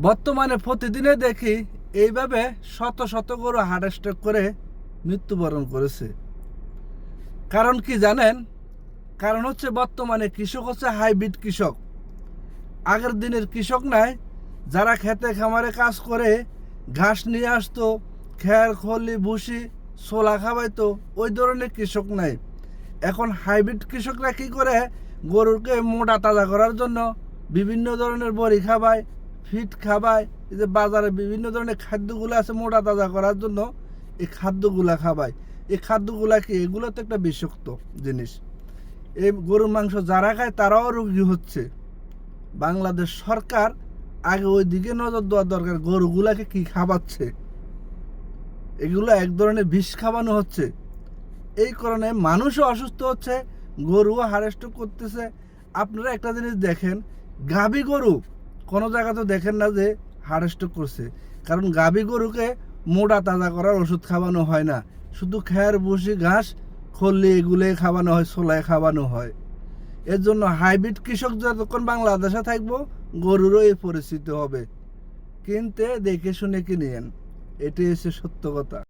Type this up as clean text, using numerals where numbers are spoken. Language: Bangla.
বর্তমানে প্রতিদিনে দেখি এইভাবে শত শত গরু হার্ট অ্যাটাক করে মৃত্যুবরণ করেছে। কারণ কি জানেন? কারণ হচ্ছে বর্তমানে কৃষক হচ্ছে হাইব্রিড কৃষক। আগের দিনের কৃষক নাই, যারা খেতে খামারে কাজ করে ঘাস নিয়ে আসতো, খের খলি ভুসি ছোলা খাওয়াইতো, ওই ধরনের কৃষক নাই। এখন হাইব্রিড কৃষকরা কি করে? গরুকে মোটা তাজা করার জন্য বিভিন্ন ধরনের বড়ি খাবায়, ফিট খাবায়। এই যে বাজারে বিভিন্ন ধরনের খাদ্যগুলো আছে মোটা তাজা করার জন্য, এই খাদ্যগুলা খাবায়। এই খাদ্যগুলা কি? এগুলো তো একটা বিষাক্ত জিনিস। এই গরুর মাংস যারা খায় তারাও রোগী হচ্ছে। বাংলাদেশ সরকার আগে ওই দিকে নজর দেওয়া দরকার, গরুগুলাকে কি খাওয়াচ্ছে। এগুলো এক ধরনের বিষ খাওয়ানো হচ্ছে। এই কারণে মানুষও অসুস্থ হচ্ছে, গরুও হারেস্ট করতেছে। আপনারা একটা জিনিস দেখেন, গাভী গরু কোনো জায়গাতে দেখেন না যে হারেস্ট করছে। কারণ গাভী গরুকে মোটা তাজা করার ওষুধ খাওয়ানো হয় না, শুধু খের ভুসি ঘাস খল্লি এগুলোই খাওয়ানো হয়, ছোলায় খাওয়ানো হয়। এর জন্য হাইব্রিড কৃষক যতক্ষণ বাংলাদেশে থাকবো, গরুরও এই পরিস্থিতি হবে। কিনতে দেখে শুনে কিনেন, এটাই হচ্ছে সত্য কথা।